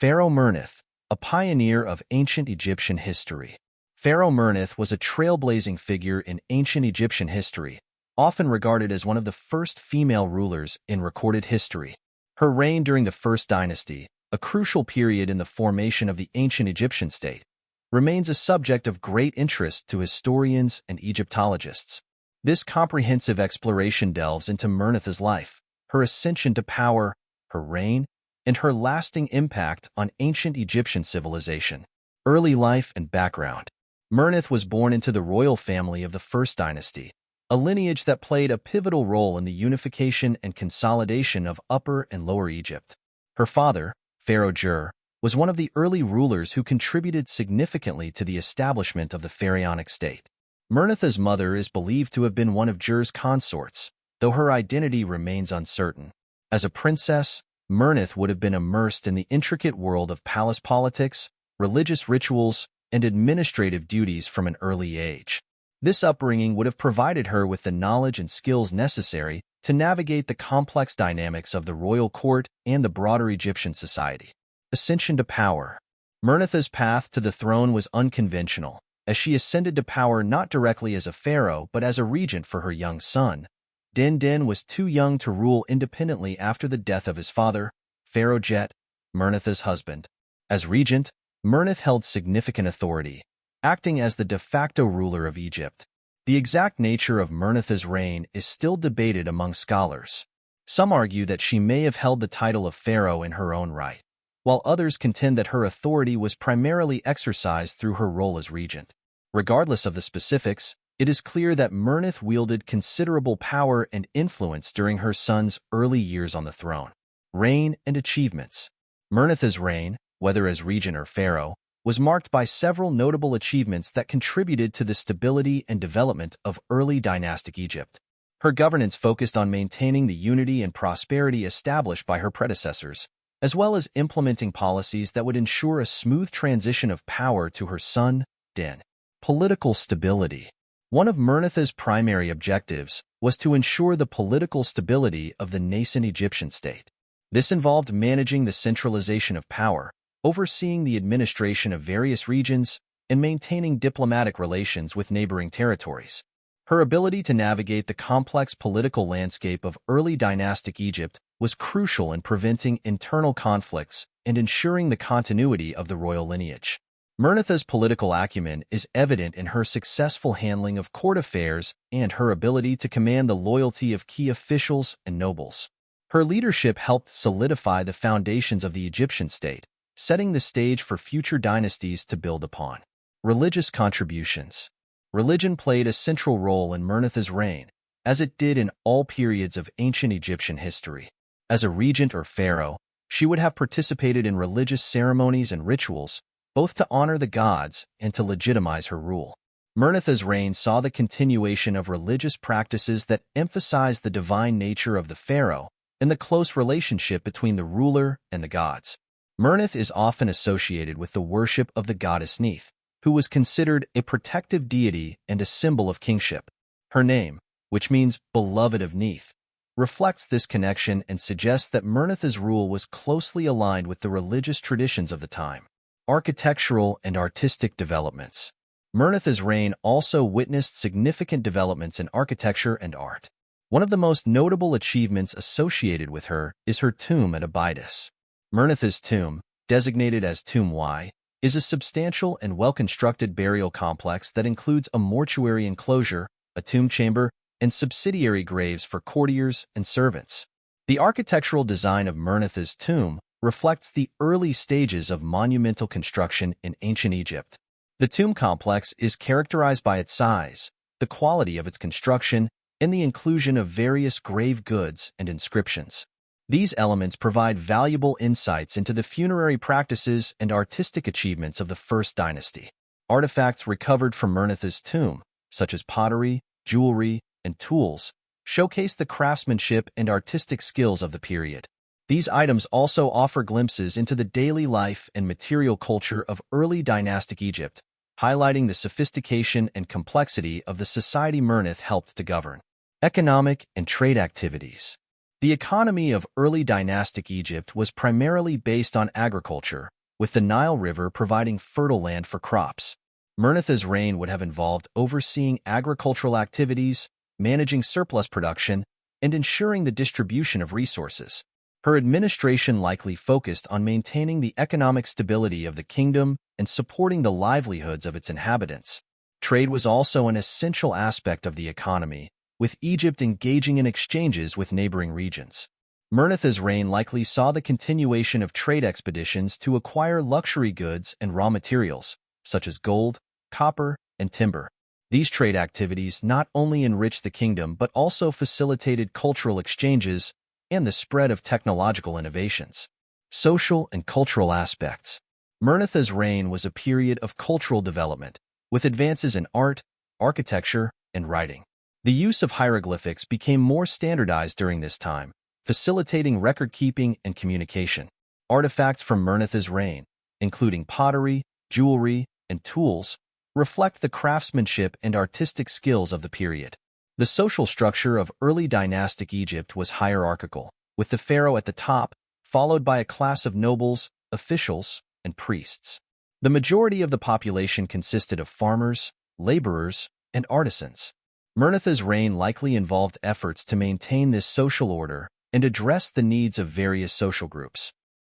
Pharaoh Merneith, a pioneer of ancient Egyptian history. Pharaoh Merneith was a trailblazing figure in ancient Egyptian history, often regarded as one of the first female rulers in recorded history. Her reign during the First Dynasty, a crucial period in the formation of the ancient Egyptian state, remains a subject of great interest to historians and Egyptologists. This comprehensive exploration delves into Merneith's life, her ascension to power, her reign, and her lasting impact on ancient Egyptian civilization. Early life and background. Merneith was born into the royal family of the First Dynasty, a lineage that played a pivotal role in the unification and consolidation of Upper and Lower Egypt. Her father, Pharaoh Jur, was one of the early rulers who contributed significantly to the establishment of the pharaonic state. Merneith's mother is believed to have been one of Jur's consorts, though her identity remains uncertain. As a princess, Merneith would have been immersed in the intricate world of palace politics, religious rituals, and administrative duties from an early age. This upbringing would have provided her with the knowledge and skills necessary to navigate the complex dynamics of the royal court and the broader Egyptian society. Ascension to power. Merneith's path to the throne was unconventional, as she ascended to power not directly as a pharaoh but as a regent for her young son. Din was too young to rule independently after the death of his father, Pharaoh Jet, Merneith's husband. As regent, Merneith held significant authority, acting as the de facto ruler of Egypt. The exact nature of Merneith's reign is still debated among scholars. Some argue that she may have held the title of pharaoh in her own right, while others contend that her authority was primarily exercised through her role as regent. Regardless of the specifics, it is clear that Merneith wielded considerable power and influence during her son's early years on the throne. Reign and achievements. Merneith's reign, whether as regent or pharaoh, was marked by several notable achievements that contributed to the stability and development of early dynastic Egypt. Her governance focused on maintaining the unity and prosperity established by her predecessors, as well as implementing policies that would ensure a smooth transition of power to her son, Din. Political stability. One of Merneith's primary objectives was to ensure the political stability of the nascent Egyptian state. This involved managing the centralization of power, overseeing the administration of various regions, and maintaining diplomatic relations with neighboring territories. Her ability to navigate the complex political landscape of early dynastic Egypt was crucial in preventing internal conflicts and ensuring the continuity of the royal lineage. Merneith's political acumen is evident in her successful handling of court affairs and her ability to command the loyalty of key officials and nobles. Her leadership helped solidify the foundations of the Egyptian state, setting the stage for future dynasties to build upon. Religious contributions. Religion played a central role in Merneith's reign, as it did in all periods of ancient Egyptian history. As a regent or pharaoh, she would have participated in religious ceremonies and rituals, both to honor the gods and to legitimize her rule. Merneith's reign saw the continuation of religious practices that emphasized the divine nature of the pharaoh and the close relationship between the ruler and the gods. Merneith is often associated with the worship of the goddess Neith, who was considered a protective deity and a symbol of kingship. Her name, which means beloved of Neith, reflects this connection and suggests that Merneith's rule was closely aligned with the religious traditions of the time. Architectural and artistic developments. Merneith's reign also witnessed significant developments in architecture and art. One of the most notable achievements associated with her is her tomb at Abydos. Merneith's tomb, designated as Tomb Y, is a substantial and well-constructed burial complex that includes a mortuary enclosure, a tomb chamber, and subsidiary graves for courtiers and servants. The architectural design of Merneith's tomb reflects the early stages of monumental construction in ancient Egypt. The tomb complex is characterized by its size, the quality of its construction, and the inclusion of various grave goods and inscriptions. These elements provide valuable insights into the funerary practices and artistic achievements of the First Dynasty. Artifacts recovered from Merneith's tomb, such as pottery, jewelry, and tools, showcase the craftsmanship and artistic skills of the period. These items also offer glimpses into the daily life and material culture of early dynastic Egypt, highlighting the sophistication and complexity of the society Merneith helped to govern. Economic and trade activities. The economy of early dynastic Egypt was primarily based on agriculture, with the Nile River providing fertile land for crops. Merneith's reign would have involved overseeing agricultural activities, managing surplus production, and ensuring the distribution of resources. Her administration likely focused on maintaining the economic stability of the kingdom and supporting the livelihoods of its inhabitants. Trade was also an essential aspect of the economy, with Egypt engaging in exchanges with neighboring regions. Merneith's reign likely saw the continuation of trade expeditions to acquire luxury goods and raw materials, such as gold, copper, and timber. These trade activities not only enriched the kingdom but also facilitated cultural exchanges and the spread of technological innovations. Social and cultural aspects. Merneith's reign was a period of cultural development, with advances in art, architecture, and writing. The use of hieroglyphics became more standardized during this time, facilitating record-keeping and communication. Artifacts from Merneith's reign, including pottery, jewelry, and tools, reflect the craftsmanship and artistic skills of the period. The social structure of early dynastic Egypt was hierarchical, with the pharaoh at the top, followed by a class of nobles, officials, and priests. The majority of the population consisted of farmers, laborers, and artisans. Merneith's reign likely involved efforts to maintain this social order and address the needs of various social groups.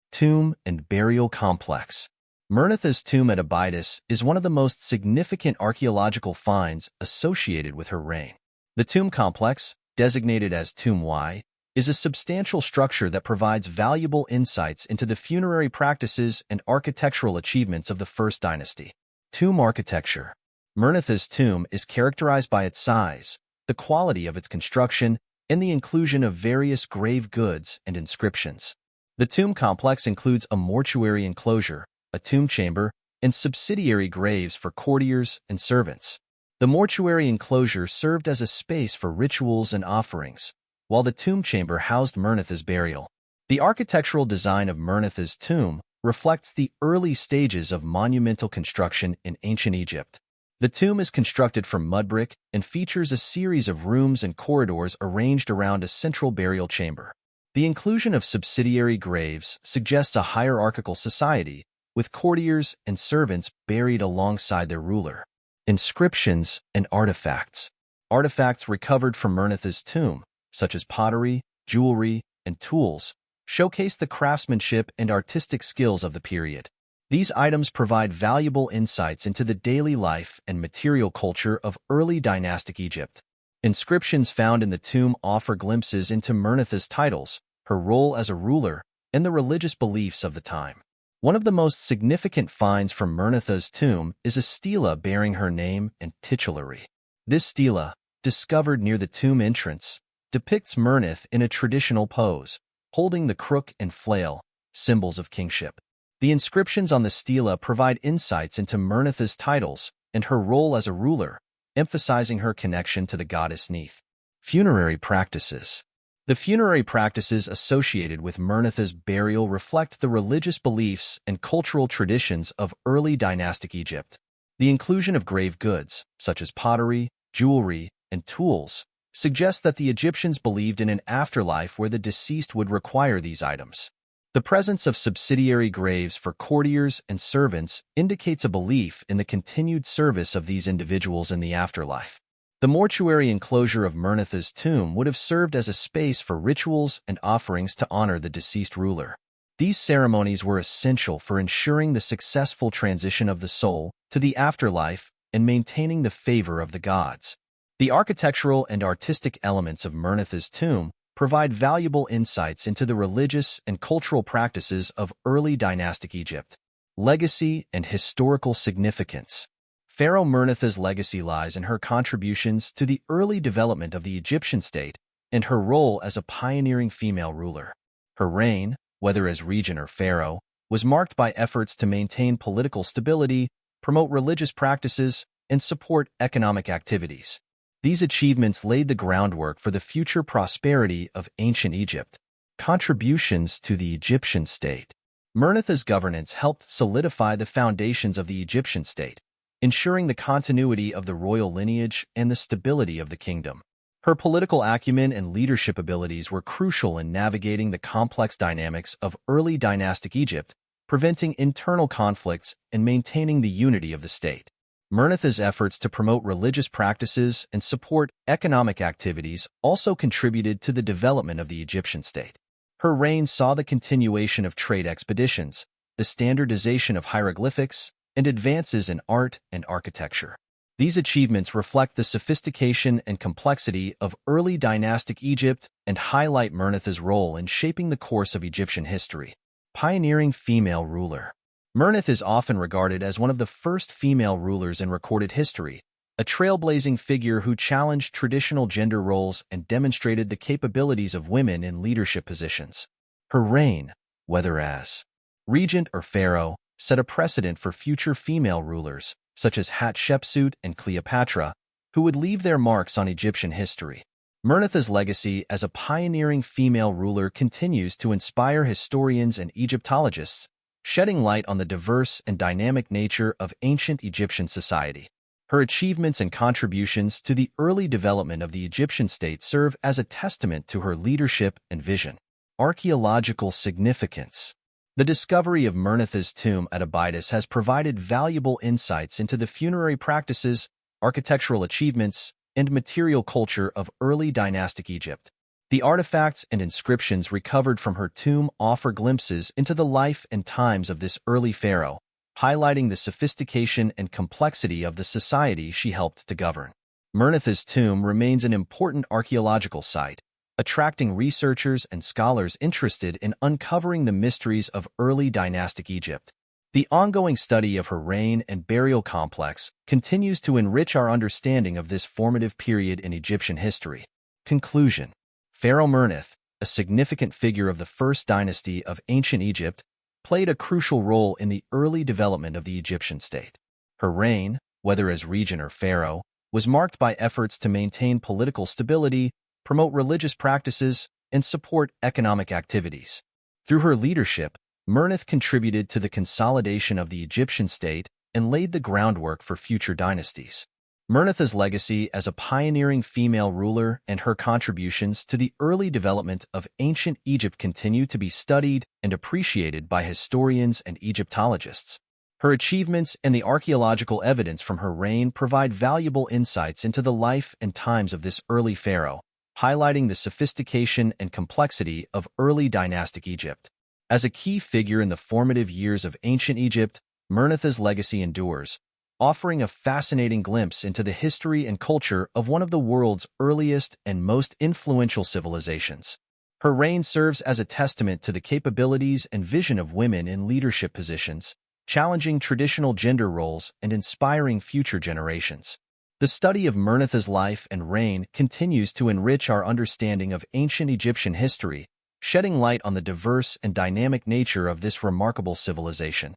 Tomb and burial complex. Merneith's tomb at Abydos is one of the most significant archaeological finds associated with her reign. The tomb complex, designated as Tomb Y, is a substantial structure that provides valuable insights into the funerary practices and architectural achievements of the First Dynasty. Tomb architecture. Merneith's tomb is characterized by its size, the quality of its construction, and the inclusion of various grave goods and inscriptions. The tomb complex includes a mortuary enclosure, a tomb chamber, and subsidiary graves for courtiers and servants. The mortuary enclosure served as a space for rituals and offerings, while the tomb chamber housed Merneith's burial. The architectural design of Merneith's tomb reflects the early stages of monumental construction in ancient Egypt. The tomb is constructed from mud brick and features a series of rooms and corridors arranged around a central burial chamber. The inclusion of subsidiary graves suggests a hierarchical society, with courtiers and servants buried alongside their ruler. Inscriptions and artifacts. Artifacts recovered from Merneith's tomb, such as pottery, jewelry, and tools, showcase the craftsmanship and artistic skills of the period. These items provide valuable insights into the daily life and material culture of early dynastic Egypt. Inscriptions found in the tomb offer glimpses into Merneith's titles, her role as a ruler, and the religious beliefs of the time. One of the most significant finds from Merneith's tomb is a stela bearing her name and titulary. This stela, discovered near the tomb entrance, depicts Merneith in a traditional pose, holding the crook and flail, symbols of kingship. The inscriptions on the stela provide insights into Merneith's titles and her role as a ruler, emphasizing her connection to the goddess Neith. Funerary practices. The funerary practices associated with Merneith's burial reflect the religious beliefs and cultural traditions of early dynastic Egypt. The inclusion of grave goods, such as pottery, jewelry, and tools, suggests that the Egyptians believed in an afterlife where the deceased would require these items. The presence of subsidiary graves for courtiers and servants indicates a belief in the continued service of these individuals in the afterlife. The mortuary enclosure of Merneith's tomb would have served as a space for rituals and offerings to honor the deceased ruler. These ceremonies were essential for ensuring the successful transition of the soul to the afterlife and maintaining the favor of the gods. The architectural and artistic elements of Merneith's tomb provide valuable insights into the religious and cultural practices of early dynastic Egypt. Legacy and historical significance. Pharaoh Merneith's legacy lies in her contributions to the early development of the Egyptian state and her role as a pioneering female ruler. Her reign, whether as regent or pharaoh, was marked by efforts to maintain political stability, promote religious practices, and support economic activities. These achievements laid the groundwork for the future prosperity of ancient Egypt. Contributions to the Egyptian state. Merneith's governance helped solidify the foundations of the Egyptian state, ensuring the continuity of the royal lineage and the stability of the kingdom. Her political acumen and leadership abilities were crucial in navigating the complex dynamics of early dynastic Egypt, preventing internal conflicts and maintaining the unity of the state. Merneith's efforts to promote religious practices and support economic activities also contributed to the development of the Egyptian state. Her reign saw the continuation of trade expeditions, the standardization of hieroglyphics, and advances in art and architecture. These achievements reflect the sophistication and complexity of early dynastic Egypt and highlight Merneith's role in shaping the course of Egyptian history. Pioneering female ruler. Merneith is often regarded as one of the first female rulers in recorded history, a trailblazing figure who challenged traditional gender roles and demonstrated the capabilities of women in leadership positions. Her reign, whether as regent or pharaoh, set a precedent for future female rulers, such as Hatshepsut and Cleopatra, who would leave their marks on Egyptian history. Merneith's legacy as a pioneering female ruler continues to inspire historians and Egyptologists, shedding light on the diverse and dynamic nature of ancient Egyptian society. Her achievements and contributions to the early development of the Egyptian state serve as a testament to her leadership and vision. Archaeological significance. The discovery of Merneith's tomb at Abydos has provided valuable insights into the funerary practices, architectural achievements, and material culture of early dynastic Egypt. The artifacts and inscriptions recovered from her tomb offer glimpses into the life and times of this early pharaoh, highlighting the sophistication and complexity of the society she helped to govern. Merneith's tomb remains an important archaeological site, attracting researchers and scholars interested in uncovering the mysteries of early dynastic Egypt. The ongoing study of her reign and burial complex continues to enrich our understanding of this formative period in Egyptian history. Conclusion. Pharaoh Merneith, a significant figure of the first dynasty of ancient Egypt, played a crucial role in the early development of the Egyptian state. Her reign, whether as regent or pharaoh, was marked by efforts to maintain political stability, promote religious practices, and support economic activities. Through her leadership, Merneith contributed to the consolidation of the Egyptian state and laid the groundwork for future dynasties. Merneith's legacy as a pioneering female ruler and her contributions to the early development of ancient Egypt continue to be studied and appreciated by historians and Egyptologists. Her achievements and the archaeological evidence from her reign provide valuable insights into the life and times of this early pharaoh, highlighting the sophistication and complexity of early dynastic Egypt. As a key figure in the formative years of ancient Egypt, Merneith's legacy endures, offering a fascinating glimpse into the history and culture of one of the world's earliest and most influential civilizations. Her reign serves as a testament to the capabilities and vision of women in leadership positions, challenging traditional gender roles and inspiring future generations. The study of Merneith's life and reign continues to enrich our understanding of ancient Egyptian history, shedding light on the diverse and dynamic nature of this remarkable civilization.